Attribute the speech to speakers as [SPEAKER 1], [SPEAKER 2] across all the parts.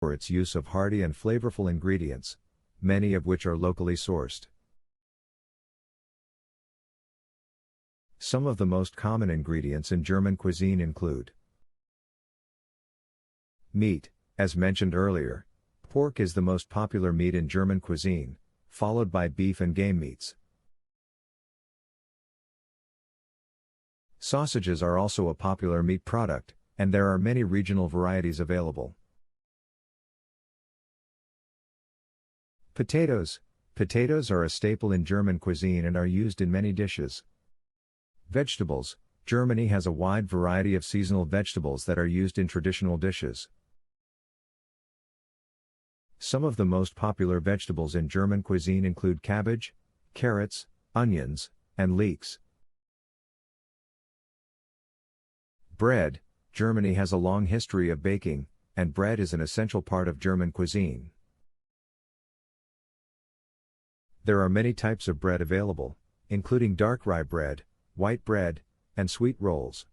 [SPEAKER 1] for its use of hearty and flavorful ingredients, many of which are locally sourced. Some of the most common ingredients in German cuisine include meat. As mentioned earlier, pork is the most popular meat in German cuisine, followed by beef and game meats. Sausages are also a popular meat product, and there are many regional varieties available. Potatoes. Potatoes are a staple in German cuisine and are used in many dishes. Vegetables. Germany has a wide variety of seasonal vegetables that are used in traditional dishes. Some of the most popular vegetables in German cuisine include cabbage, carrots, onions, and leeks. Bread. Germany has a long history of baking, and bread is an essential part of German cuisine. There are many types of bread available, including dark rye bread, white bread, and sweet rolls.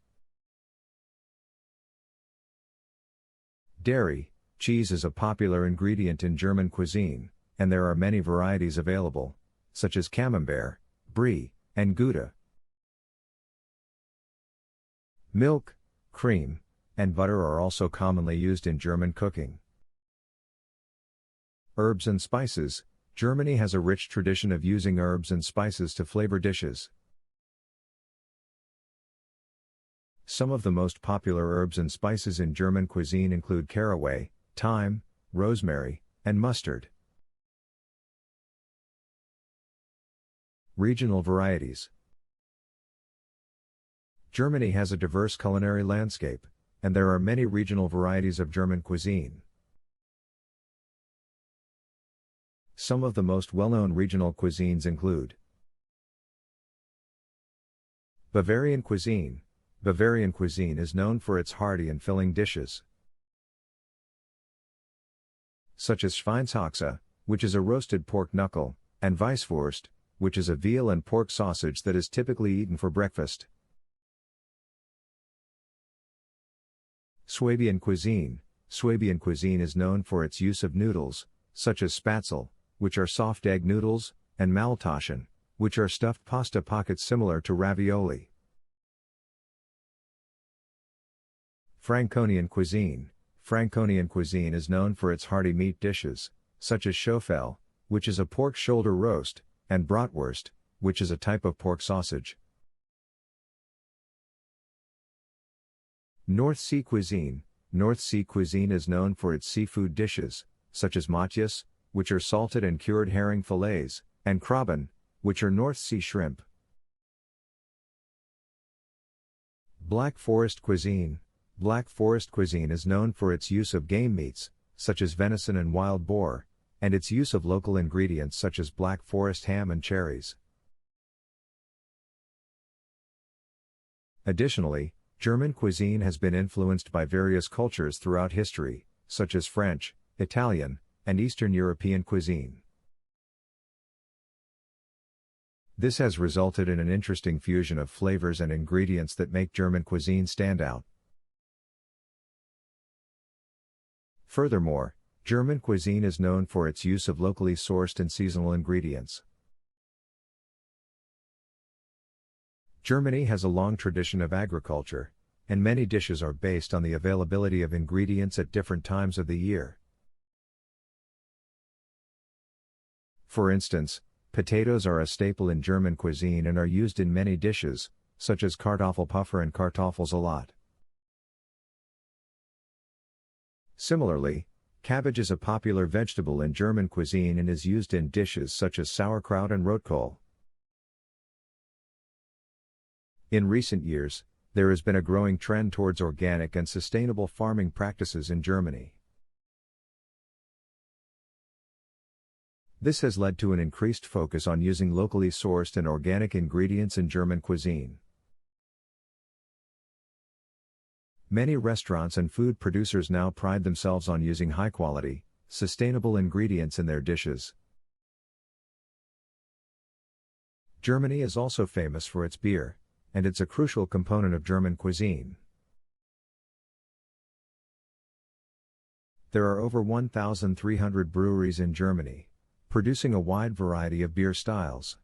[SPEAKER 1] Dairy. Cheese is a popular ingredient in German cuisine, and there are many varieties available, such as Camembert, Brie, and Gouda. Milk, cream, and butter are also commonly used in German cooking. Herbs and spices. Germany has a rich tradition of using herbs and spices to flavor dishes. Some of the most popular herbs and spices in German cuisine include caraway, thyme, rosemary, and mustard. Regional varieties. Germany has a diverse culinary landscape, and there are many regional varieties of German cuisine. Some of the most well-known regional cuisines include Bavarian cuisine. Bavarian cuisine is known for its hearty and filling dishes, such as Schweinshaxe, which is a roasted pork knuckle, and Weisswurst, which is a veal and pork sausage that is typically eaten for breakfast. Swabian cuisine. Swabian cuisine is known for its use of noodles, such as Spätzle, which are soft egg noodles, and Maultaschen, which are stuffed pasta pockets similar to ravioli. Franconian cuisine. Franconian cuisine is known for its hearty meat dishes, such as Schofel, which is a pork shoulder roast, and Bratwurst, which is a type of pork sausage. North Sea cuisine. North Sea cuisine is known for its seafood dishes, such as matjes, which are salted and cured herring fillets, and krabben, which are North Sea shrimp. Black Forest cuisine. Black Forest cuisine is known for its use of game meats, such as venison and wild boar, and its use of local ingredients such as Black Forest ham and cherries. Additionally, German cuisine has been influenced by various cultures throughout history, such as French, Italian, and Eastern European cuisine. This has resulted in an interesting fusion of flavors and ingredients that make German cuisine stand out. Furthermore, German cuisine is known for its use of locally sourced and seasonal ingredients. Germany has a long tradition of agriculture, and many dishes are based on the availability of ingredients at different times of the year. For instance, potatoes are a staple in German cuisine and are used in many dishes, such as Kartoffelpuffer and Kartoffelsalat. Similarly, cabbage is a popular vegetable in German cuisine and is used in dishes such as sauerkraut and rotkohl. In recent years, there has been a growing trend towards organic and sustainable farming practices in Germany. This has led to an increased focus on using locally sourced and organic ingredients in German cuisine. Many restaurants and food producers now pride themselves on using high-quality, sustainable ingredients in their dishes. Germany is also famous for its beer, and it's a crucial component of German cuisine. There are over 1,300 breweries in Germany, producing a wide variety of beer styles.